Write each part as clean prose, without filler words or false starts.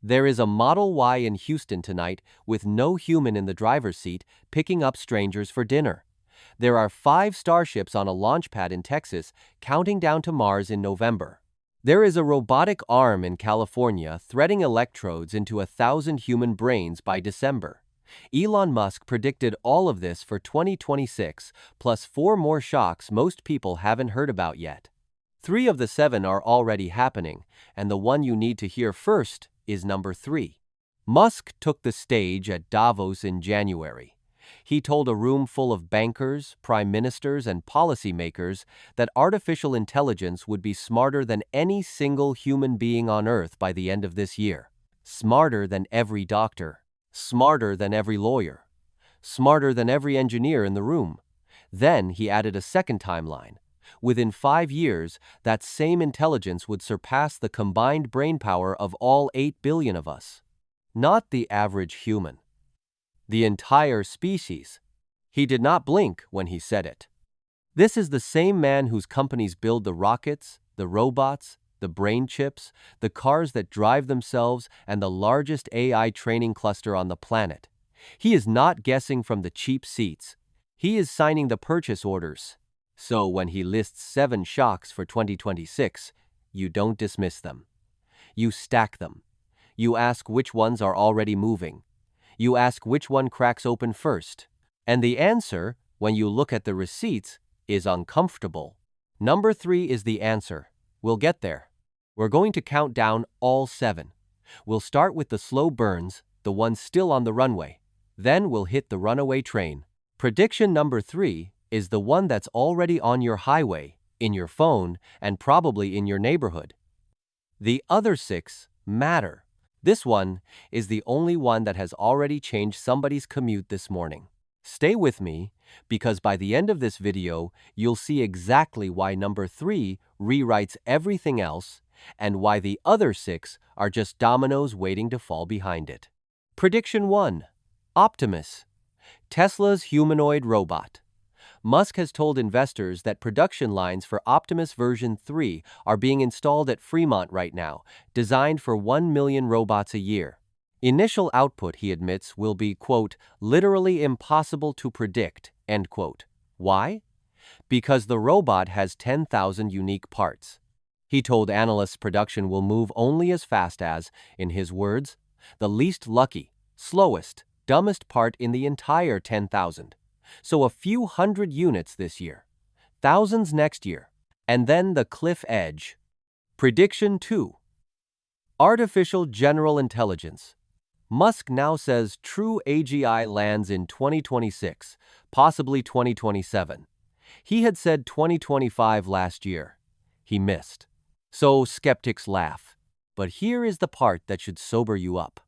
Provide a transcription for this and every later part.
There is a Model Y in Houston tonight with no human in the driver's seat picking up strangers for dinner. There are 5 starships on a launch pad in Texas counting down to Mars in November. There is a robotic arm in California threading electrodes into 1,000 human brains by December. Elon Musk predicted all of this for 2026, plus 4 more shocks most people haven't heard about yet. 3 of the 7 are already happening, and the one you need to hear first is number 3. Musk took the stage at Davos in January. He told a room full of bankers, prime ministers, and policymakers that artificial intelligence would be smarter than any single human being on Earth by the end of this year. Smarter than every doctor. Smarter than every lawyer. Smarter than every engineer in the room. Then he added a second timeline. Within 5 years, that same intelligence would surpass the combined brainpower of all 8 billion of us. Not the average human. The entire species. He did not blink when he said it. This is the same man whose companies build the rockets, the robots, the brain chips, the cars that drive themselves, and the largest AI training cluster on the planet. He is not guessing from the cheap seats. He is signing the purchase orders. So when he lists 7 shocks for 2026, you don't dismiss them. You stack them. You ask which ones are already moving. You ask which one cracks open first. And the answer, when you look at the receipts, is uncomfortable. Number 3 is the answer. We'll get there. We're going to count down all 7. We'll start with the slow burns, the ones still on the runway. Then we'll hit the runaway train. Prediction number 3 is the one that's already on your highway, in your phone, and probably in your neighborhood. The other 6 matter. This one is the only one that has already changed somebody's commute this morning. Stay with me, because by the end of this video, you'll see exactly why number 3 rewrites everything else and why the other 6 are just dominoes waiting to fall behind it. Prediction 1. Optimus. Tesla's humanoid robot. Musk has told investors that production lines for Optimus version 3 are being installed at Fremont right now, designed for 1 million robots a year. Initial output, he admits, will be, quote, literally impossible to predict, end quote. Why? Because the robot has 10,000 unique parts. He told analysts production will move only as fast as, in his words, the least lucky, slowest, dumbest part in the entire 10,000. So a few hundred units this year, thousands next year, and then the cliff edge. Prediction 2. Artificial General Intelligence. Musk now says true AGI lands in 2026, possibly 2027. He had said 2025 last year. He missed. So skeptics laugh. But here is the part that should sober you up.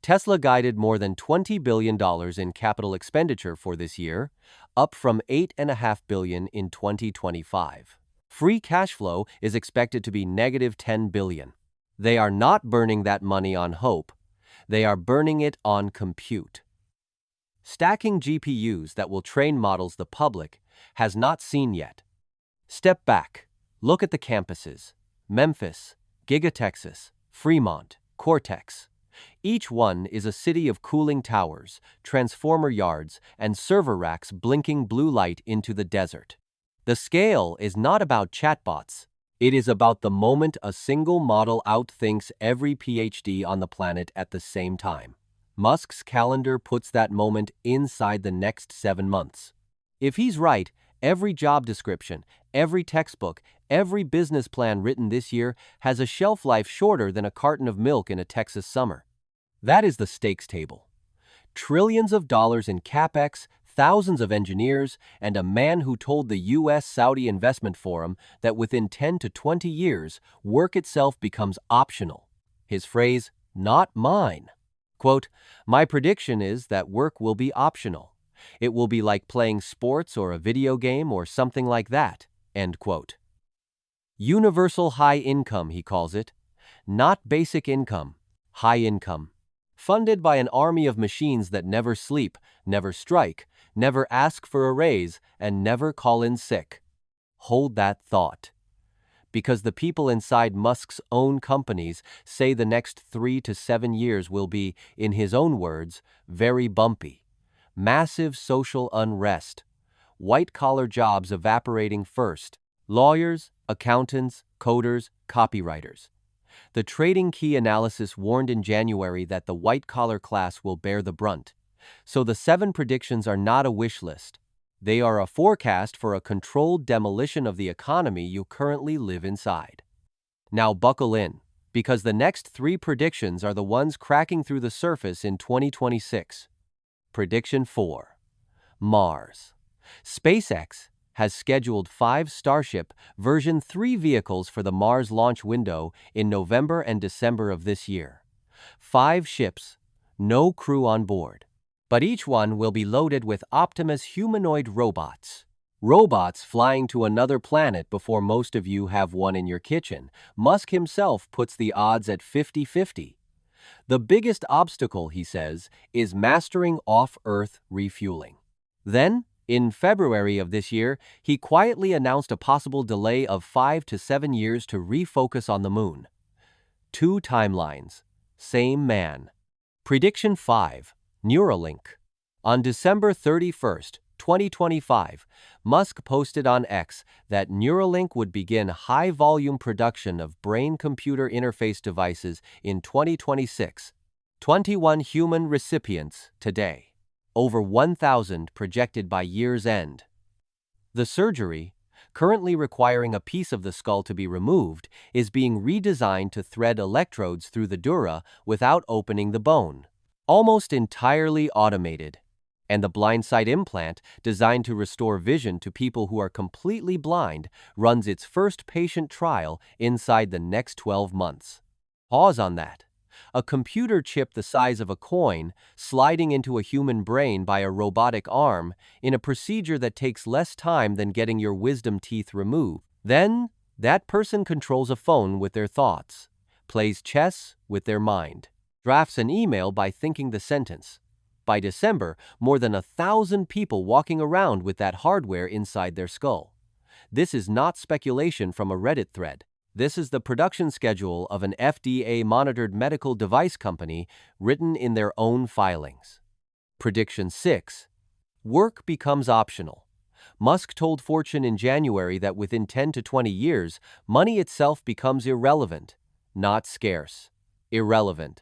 Tesla guided more than $20 billion in capital expenditure for this year, up from $8.5 billion in 2025. Free cash flow is expected to be negative $10 billion. They are not burning that money on hope. They are burning it on compute. Stacking GPUs that will train models the public has not seen yet. Step back. Look at the campuses. Memphis, Giga Texas, Fremont, Cortex. Each one is a city of cooling towers, transformer yards, and server racks blinking blue light into the desert. The scale is not about chatbots. It is about the moment a single model outthinks every PhD on the planet at the same time. Musk's calendar puts that moment inside the next 7 months. If he's right, every job description, every textbook, every business plan written this year has a shelf life shorter than a carton of milk in a Texas summer. That is the stakes table. Trillions of dollars in CapEx, thousands of engineers, and a man who told the U.S.-Saudi Investment Forum that within 10 to 20 years, work itself becomes optional. His phrase, not mine. Quote, my prediction is that work will be optional. It will be like playing sports or a video game or something like that, end quote. Universal high income, he calls it. Not basic income, high income. Funded by an army of machines that never sleep, never strike, never ask for a raise, and never call in sick. Hold that thought. because the people inside Musk's own companies say the next 3 to 7 years will be, in his own words, very bumpy. Massive social unrest. White-collar jobs evaporating first. Lawyers, accountants, coders, copywriters. The Trading Key analysis warned in January that the white-collar class will bear the brunt. So the 7 predictions are not a wish list. They are a forecast for a controlled demolition of the economy you currently live inside. Now buckle in, because the next 3 predictions are the ones cracking through the surface in 2026. Prediction 4. Mars. SpaceX has scheduled 5 Starship version 3 vehicles for the Mars launch window in November and December of this year. 5 ships, no crew on board. But each one will be loaded with Optimus humanoid robots. Robots flying to another planet before most of you have one in your kitchen. Musk himself puts the odds at 50-50. The biggest obstacle, he says, is mastering off-Earth refueling. Then, in February of this year, he quietly announced a possible delay of 5 to 7 years to refocus on the moon. 2 timelines. Same man. Prediction 5. Neuralink. On December 31st, 2025, Musk posted on X that Neuralink would begin high-volume production of brain-computer interface devices in 2026. 21 human recipients today. Over 1,000 projected by year's end. The surgery, currently requiring a piece of the skull to be removed, is being redesigned to thread electrodes through the dura without opening the bone. Almost entirely automated. And the blindside implant, designed to restore vision to people who are completely blind, runs its first patient trial inside the next 12 months. Pause on that. A computer chip the size of a coin sliding into a human brain by a robotic arm in a procedure that takes less time than getting your wisdom teeth removed. Then, that person controls a phone with their thoughts, plays chess with their mind, drafts an email by thinking the sentence. By December, more than 1,000 people walking around with that hardware inside their skull. This is not speculation from a Reddit thread. This is the production schedule of an FDA-monitored medical device company written in their own filings. Prediction 6. Work becomes optional. Musk told Fortune in January that within 10 to 20 years, money itself becomes irrelevant, not scarce. Irrelevant.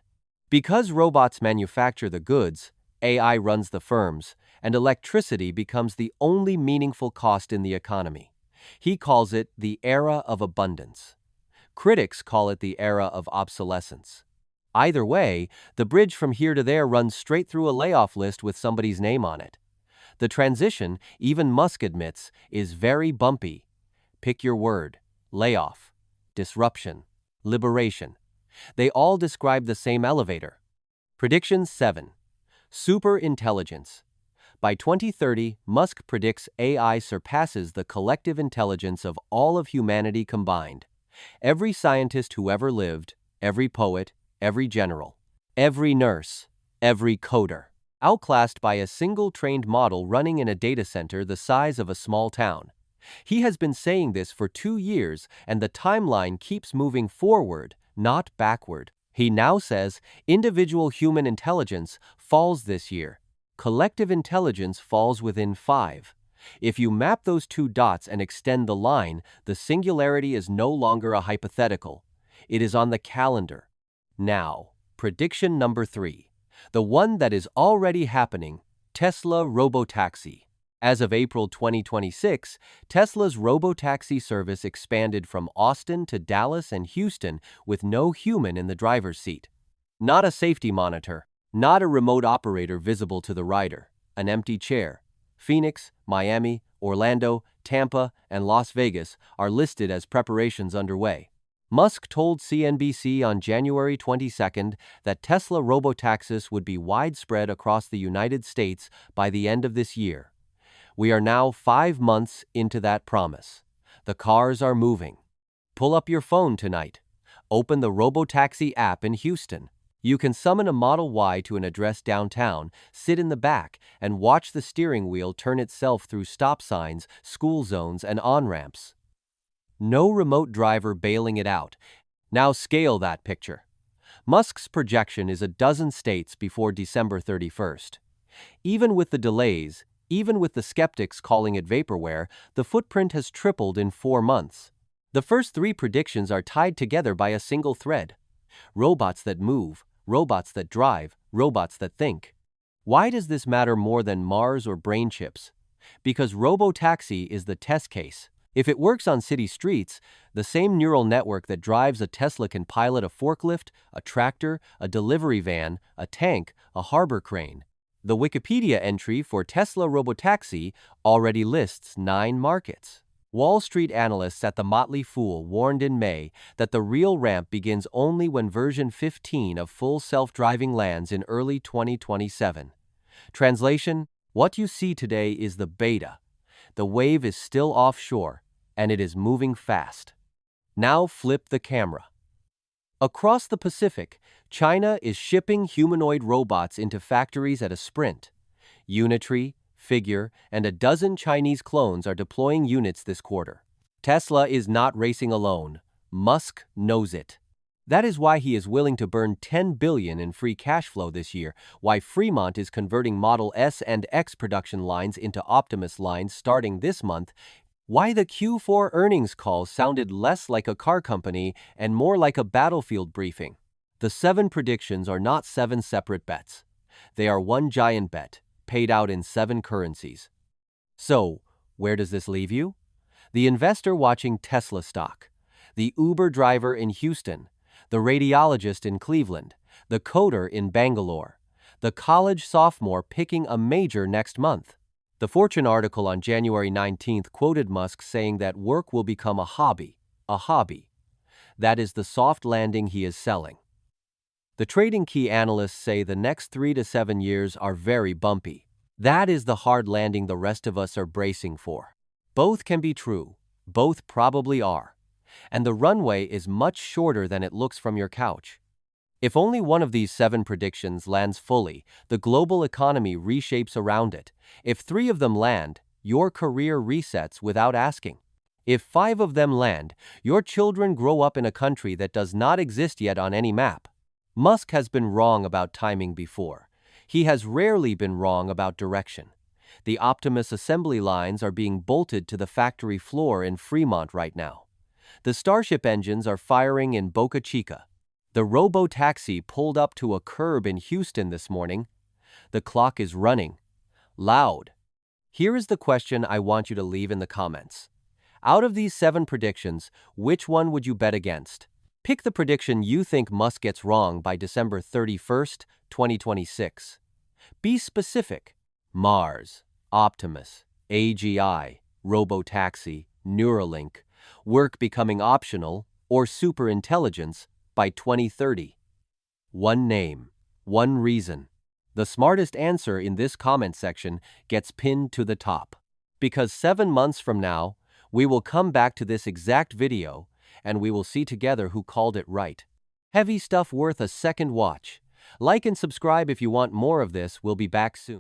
Because robots manufacture the goods, AI runs the firms, and electricity becomes the only meaningful cost in the economy. He calls it the era of abundance. Critics call it the era of obsolescence. Either way, the bridge from here to there runs straight through a layoff list with somebody's name on it. The transition, even Musk admits, is very bumpy. Pick your word: layoff, disruption, liberation. They all describe the same elevator. Prediction 7. Superintelligence. By 2030, Musk predicts AI surpasses the collective intelligence of all of humanity combined. Every scientist who ever lived, every poet, every general, every nurse, every coder, outclassed by a single trained model running in a data center the size of a small town. He has been saying this for 2 years, and the timeline keeps moving forward, not backward. He now says individual human intelligence falls this year. Collective intelligence falls within 5. If you map those 2 dots and extend the line, the singularity is no longer a hypothetical. It is on the calendar. Now, prediction number 3. The one that is already happening: Tesla Robotaxi. As of April 2026, Tesla's Robotaxi service expanded from Austin to Dallas and Houston with no human in the driver's seat. Not a safety monitor, not a remote operator visible to the rider, an empty chair. Phoenix, Miami, Orlando, Tampa, and Las Vegas are listed as preparations underway. Musk told CNBC on January 22 that Tesla Robotaxis would be widespread across the United States by the end of this year. We are now 5 months into that promise. The cars are moving. Pull up your phone tonight. Open the Robotaxi app in Houston. You can summon a Model Y to an address downtown, sit in the back, and watch the steering wheel turn itself through stop signs, school zones, and on-ramps. No remote driver bailing it out. Now scale that picture. Musk's projection is a dozen states before December 31st. Even with the delays, even with the skeptics calling it vaporware, the footprint has tripled in 4 months. The first 3 predictions are tied together by a single thread. Robots that move, robots that drive, robots that think. Why does this matter more than Mars or brain chips? Because Robotaxi is the test case. If it works on city streets, the same neural network that drives a Tesla can pilot a forklift, a tractor, a delivery van, a tank, a harbor crane. The Wikipedia entry for Tesla Robotaxi already lists 9 markets. Wall Street analysts at the Motley Fool warned in May that the real ramp begins only when version 15 of full self-driving lands in early 2027. Translation: what you see today is the beta. The wave is still offshore, and it is moving fast. Now flip the camera. Across the Pacific, China is shipping humanoid robots into factories at a sprint. Unitree, Figure, and a dozen Chinese clones are deploying units this quarter. Tesla is not racing alone. Musk knows it. That is why he is willing to burn $10 billion in free cash flow this year, why Fremont is converting Model S and X production lines into Optimus lines starting this month, why the Q4 earnings call sounded less like a car company and more like a battlefield briefing. The 7 predictions are not 7 separate bets. They are one giant bet, paid out in 7 currencies. So, where does this leave you? The investor watching Tesla stock, the Uber driver in Houston, the radiologist in Cleveland, the coder in Bangalore, the college sophomore picking a major next month. The Fortune article on January 19th quoted Musk saying that work will become a hobby, a hobby. That is the soft landing he is selling. The trading key analysts say the next 3 to 7 years are very bumpy. That is the hard landing the rest of us are bracing for. Both can be true, both probably are. And the runway is much shorter than it looks from your couch. If only one of these 7 predictions lands fully, the global economy reshapes around it. If 3 of them land, your career resets without asking. If 5 of them land, your children grow up in a country that does not exist yet on any map. Musk has been wrong about timing before. He has rarely been wrong about direction. The Optimus assembly lines are being bolted to the factory floor in Fremont right now. The Starship engines are firing in Boca Chica. The Robotaxi pulled up to a curb in Houston this morning. The clock is running. Loud. Here is the question I want you to leave in the comments. Out of these 7 predictions, which one would you bet against? Pick the prediction you think Musk gets wrong by December 31st, 2026. Be specific. Mars, Optimus, AGI, Robotaxi, Neuralink, work becoming optional, or superintelligence by 2030. One name, one reason. The smartest answer in this comment section gets pinned to the top. Because 7 months from now, we will come back to this exact video and we will see together who called it right. Heavy stuff worth a second watch. Like and subscribe if you want more of this. We'll be back soon.